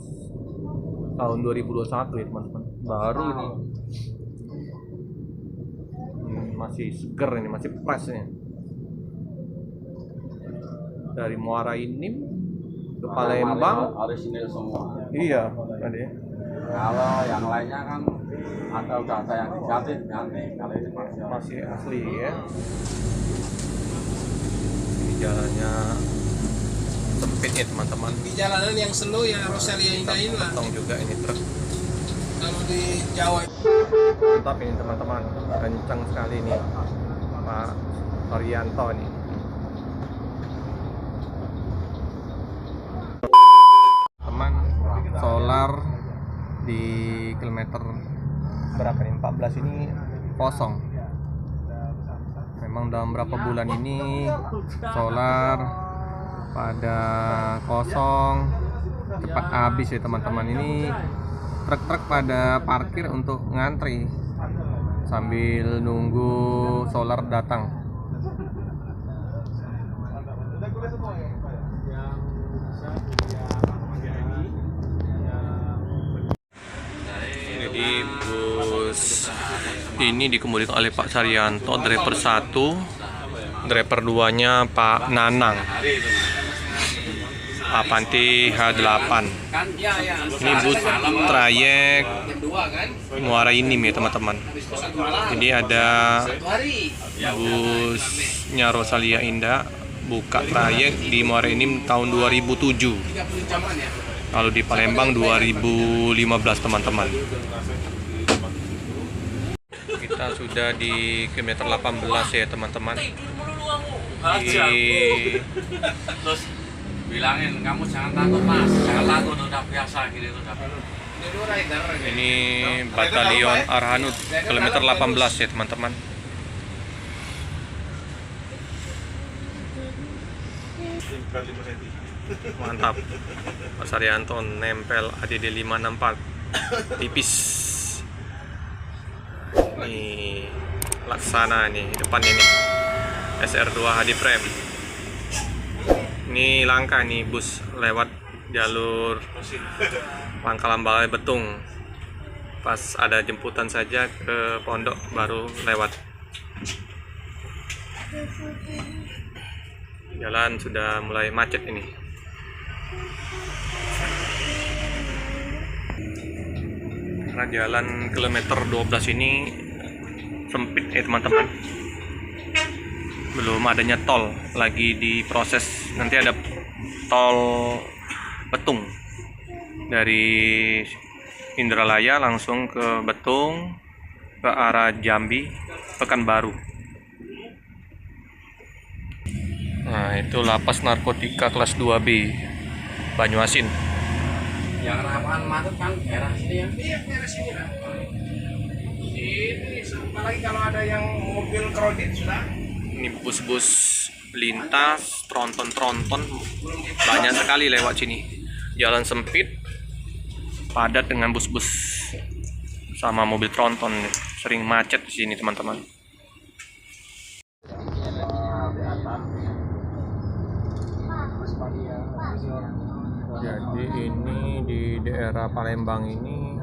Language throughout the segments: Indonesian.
Agustus tahun 2021 ya teman-teman. Baru ini. Masih seger ini, masih fresh nih. Dari Muara Enim ke Palembang. Orisinil semua. Iya, tadi. Kalau yang lainnya kan udah ada yang diganti. Kalau ini Masih asli ya. Ini jalannya sempit ya teman-teman. Di jalanan yang slow ya Rosalia Indah ini lah. Potong juga ini truk. Kalau di Jawa. Mantap ini teman-teman, kencang sekali nih Pak Haryanto nih. Teman, solar di kilometer berapa nih? 14 ini kosong. Memang dalam berapa bulan ini solar pada kosong, cepat habis ya teman-teman. Ini truk-truk pada parkir untuk ngantri sambil nunggu solar datang. Jadi bus ini dikemudikan oleh Pak Saryanto, driver 1, driver 2-nya Pak Nanang. Avanti H8. Ini bus trayek Muara Enim ya teman-teman. Jadi ada busnya Rosalia Indah buka trayek di Muara Enim tahun 2007. Kalau di Palembang 2015 teman-teman. Kita sudah di kilometer 18 ya teman-teman. bilangin kamu jangan takut mas, jangan takut, udah biasa gitu udah. Ini Batalion Arhanud kilometer 18 ya teman-teman. Mantap. Pak Saryanto nempel ADD 564 tipis. Nih laksana nih depannya nih SR2 HD frame. Ini langka nih bus lewat jalur Pangkalan Balai Betung. Pas ada jemputan saja ke pondok baru lewat. Jalan sudah mulai macet ini. Karena jalan kilometer 12 ini sempit ya teman-teman. Belum adanya tol, lagi diproses. Nanti ada tol Betung dari Indralaya langsung ke Betung ke arah Jambi, Pekanbaru. Nah, itu lapas narkotika kelas 2B Banyuasin. Yang rawan macet kan daerah sini ya. Iya, daerah sini lah. Ini apalagi kalau ada yang mobil kredit sudah. Ini bus-bus lintas, tronton-tronton banyak sekali lewat sini. Jalan sempit, padat dengan bus-bus sama mobil tronton, sering macet di sini teman-teman. Jadi ini di daerah Palembang ini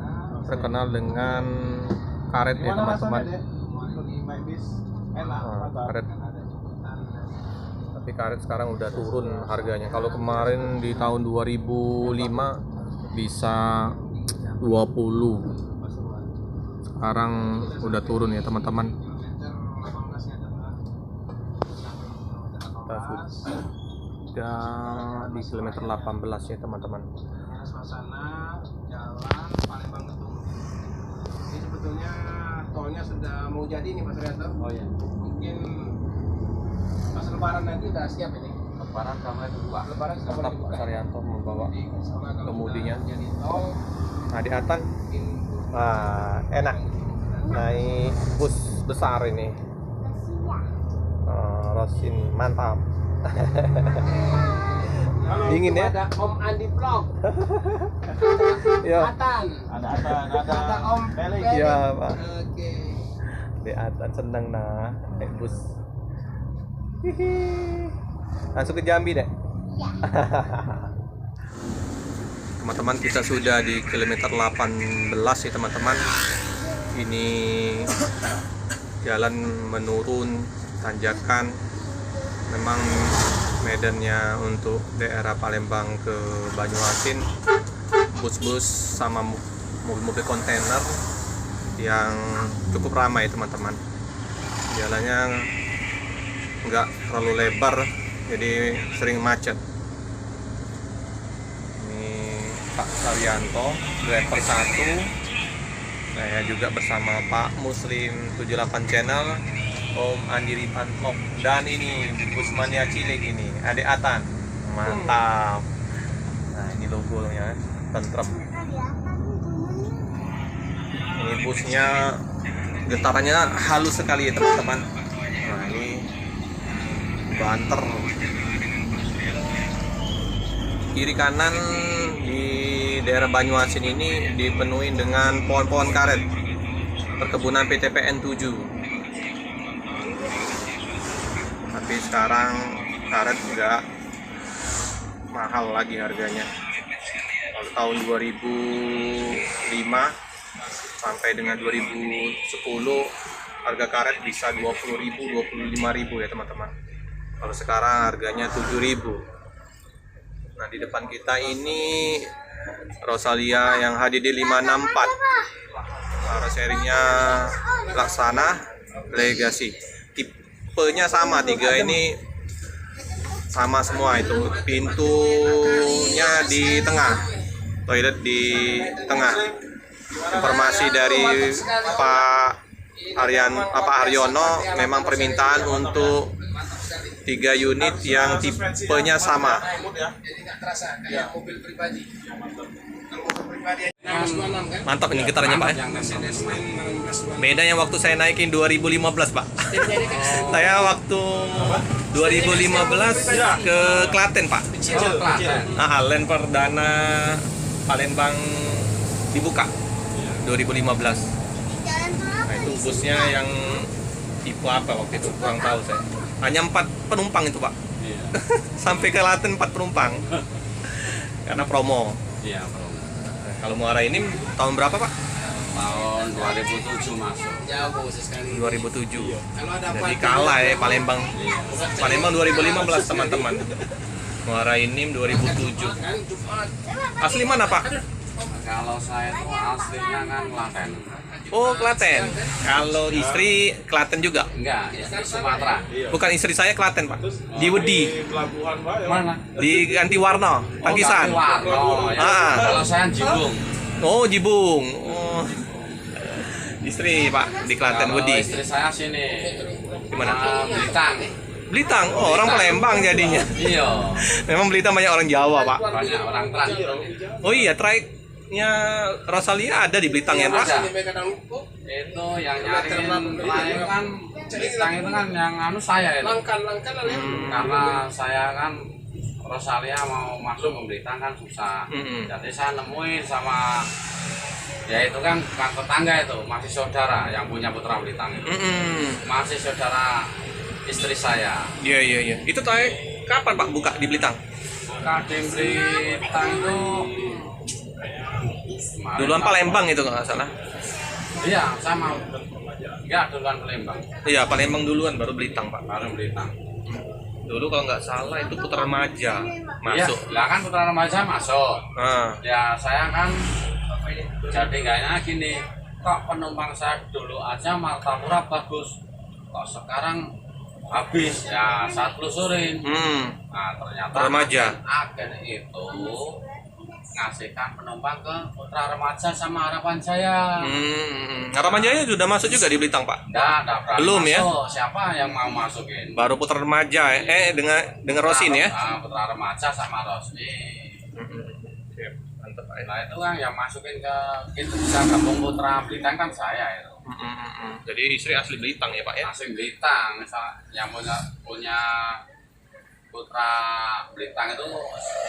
terkenal dengan karet ya teman-teman. Karet. Tapi karet sekarang udah turun harganya. Kalau kemarin di tahun 2005 bisa 20. Sekarang udah turun ya teman-teman. Kita sudah di kilometer 18 ya teman-teman. Suasana jalan Palembang Betung. Ini sebetulnya tolnya sudah mau jadi nih Mas Rianto. Oh ya. Mungkin pas lebaran nanti udah siap ini. Lebaran sama kedua. Lebaran sudah Tetap mulai Pak Saryanto membawa buka. kemudinya. Jadi tol Nah di Atan, enak naik bus besar ini. Rosin mantap. Dingin ya? Ada Om Andi Vlog. Ya. Atan. Ada Om Felix. Iya Pak. Oke. Di Atan seneng nah naik bus. Hihi. Langsung ke Jambi deh. teman-teman, kita sudah di kilometer 18 ya teman-teman. Ini jalan menurun, tanjakan. Memang medannya untuk daerah Palembang ke Banyuasin, bus-bus sama mobil-mobil kontainer yang cukup ramai teman-teman. Jalannya nggak terlalu lebar, jadi sering macet. Ini Pak Saryanto, driver 1. Saya juga bersama Pak Muslim 78 Channel, Om Andi Ripanto, dan ini Busmania Cilik, ini Adik Atan. Mantap. Nah, ini logonya, tentrem. Ini busnya getarannya halus sekali ya teman-teman. Nah, ini banter. Kiri kanan di daerah Banyuasin ini dipenuhi dengan pohon-pohon karet, perkebunan PTPN 7. Tapi sekarang karet udah mahal lagi harganya. Kalau tahun 2005 sampai dengan 2010 harga karet bisa 20.000, 25.000 ya teman-teman. Kalau sekarang harganya 7.000. Nah, di depan kita ini Rosalia yang HDD 564. Cara sharingnya Laksana Legacy. Tipenya sama, 3 ini sama semua itu. Pintunya di tengah, toilet di tengah. Informasi dari Pak Haryono, memang permintaan untuk 3 unit yang tipenya sama. Mantap ini getarannya Pak ya. Beda yang waktu saya naikin 2015 Pak. Saya waktu 2015 ke Klaten Pak. Nah, land perdana Palembang dibuka 2015. Nah, itu busnya yang tipe apa waktu itu kurang tahu saya. Hanya 4 penumpang itu Pak. Iya. Sampai ke Klaten 4 penumpang. Karena promo. Iya, promo. Kalau Muara ini tahun berapa Pak? Tahun 2007 masuk. 2007. Jadi kalah ya Palembang. Palembang 2015 teman-teman. Muara ini 2007. Asli mana Pak? Kalau saya itu aslinya kan Klaten. Oh, Klaten. Kalau istri Klaten juga? Enggak, istri Sumatera. Bukan, istri saya Klaten Pak. Di Wedi. Mana? Di Gantiwarna, Tangkisan. Oh, ya. Ah. Kalau saya Jibung. Oh, Jibung. Oh. Istri Pak di Klaten Kalau Wedi. istri saya sini. Di mana? Blitar. Blitar. Oh, orang Palembang jadinya. Iya. Memang Blitar banyak orang Jawa, Pak. Banyak orang truk. Oh iya, traiknya Rosalia ada di Blitar ya, Pak? Itu yang nyariin trayek kan Blitar itu kan yang anu saya itu. Karena saya kan Rosalia mau masuk ke Blitar kan susah. Jadi saya nemuin sama ya itu kan bukan tetangga, itu masih saudara yang punya putra Blitar itu. Masih saudara istri saya. Iya, iya, iya. Itu traik kapan Pak buka di Blitar? Buka di Blitar itu Duluan Palembang itu kalau nggak salah. Iya, sama. Enggak, duluan Palembang. Iya, Palembang duluan baru Blitar Pak. Baru Blitar. Dulu kalau nggak salah itu Putra Remaja masuk. Iya, lah kan Putra Remaja masuk. Nah, Ya saya kan jadi gaknya gini, kok penumpang saya dulu aja Martapura bagus, kok sekarang habis. Ya saya telusurin. Nah ternyata Remaja. agen itu ngasihkan penumpang ke Putra Remaja sama Harapan Jaya. Harapan Jaya sudah masuk juga di Blitar Pak. Nggak berani Belum ya? masuk. Siapa yang mau masukin? Baru Putra Remaja dengan Rosin ya. Putra Remaja sama Rosni. Mantap Pak. Nah itu kan yang masukin ke itu bisa gabung Putra Blitar kan saya itu. Jadi istri asli Blitar ya Pak ya. Asing Blitar, misal yang punya Putra Blitar itu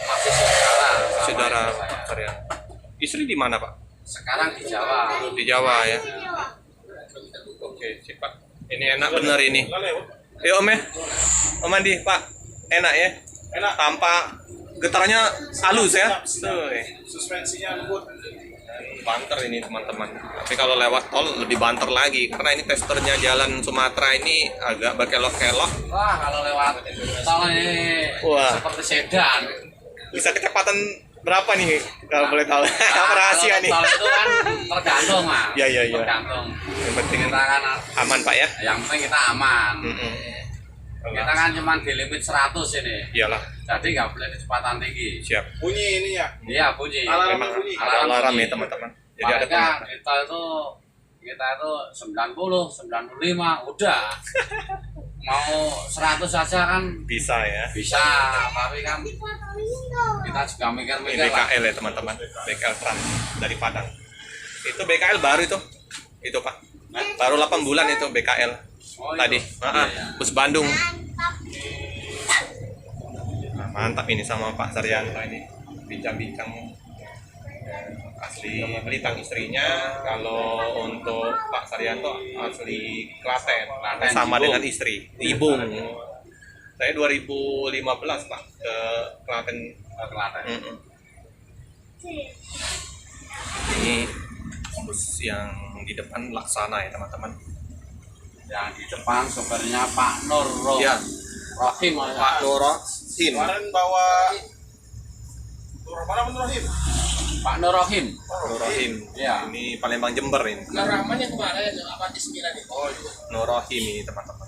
masih saudara. sama Saudara istri saya. Pak Saryan. Istri di mana Pak? Sekarang di Jawa. Di Jawa ya. Oke, sip Pak. Ini enak bener ini. Yuk Om ya. Om Andi, Pak. Enak ya? Enak. Tanpa getarannya halus ya. Suspensinya lembut. Banter ini teman-teman. Tapi kalau lewat tol lebih banter lagi karena ini testernya jalan Sumatera ini agak berkelok-kelok. Wah, kalau lewat tol ini Wah. seperti sedan. Bisa kecepatan berapa nih kalau boleh tahu? Nah, Rahasia kalau nih. tol itu kan tergantung, Mas. Iya, iya, iya. Tergantung. Yang penting Kita kan aman Pak ya. yang penting kita aman. Kita kan cuma di limit 100 ini. Iyalah, Jadi nggak boleh kecepatan tinggi. siap. Bunyi ini ya. Iya, bunyi. Alarm Memang bunyi. ada alarm bunyi. ya teman-teman. Jadi ada Makanya penanda. kita itu 90, 95 udah. Mau 100 saja kan Bisa ya. bisa, tapi kan kita juga Ini mikir-mikir lah. BKL ya teman-teman. BKL Trans dari Padang. Itu BKL baru itu. Itu Pak. Baru 8 bulan itu BKL. Oh, Tadi. itu. Heeh, Iya, iya. bus Bandung. Nah, mantap ini sama Pak Saryanto ini. Bincang-bincang asli Pelitang istrinya. Kalau untuk Pak Saryanto asli Klaten. Sama Ibung. dengan istri. Ibung. Saya 2015 Pak ke Klaten. Klaten. Mm-mm. Ini bus yang di depan Laksana ya teman-teman. Yang di depan sebenarnya Pak Nur Ya. Rohim. Pak Norohim. Kemarin bawa Nur mana Nur Rahim? Pak Nur Rohim. Norohim. Iya. Ini Palembang Jember ini. Ramanya kemana ya? Apa di 9 itu? Oh iya. Norohim ini teman-teman.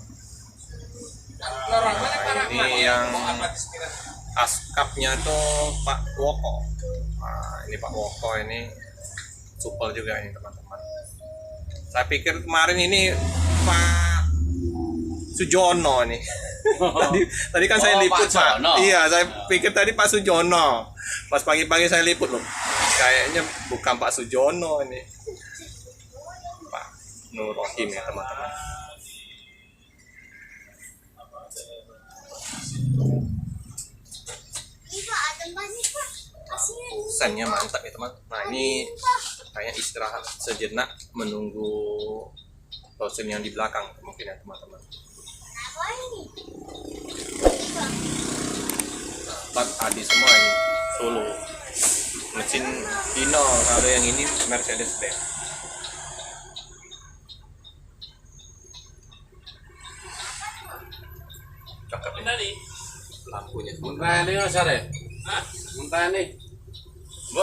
Ramanya Nah, ini yang apa di 9? askapnya tuh Pak Woko. Nah, ini Pak Woko ini supel juga ini teman-teman. Saya pikir kemarin ini Pak Sujono nih. tadi kan saya Oh, liput Pak Pak. Jono. Iya, saya pikir tadi Pak Sujono. Pas pagi-pagi saya liput loh. Kayaknya bukan Pak Sujono ini. Pak Nur Rohim ya teman-teman. Sennya mantap ya teman. Nah ini kayaknya istirahat sejenak menunggu dosen yang di belakang mungkin ya teman-teman. Plat Adi semua ini Solo. Mesin Dino, kalau yang ini Mercedes Benz. Cakep ini. Lampunya. Muntah ini Mas Are? Muntah ini.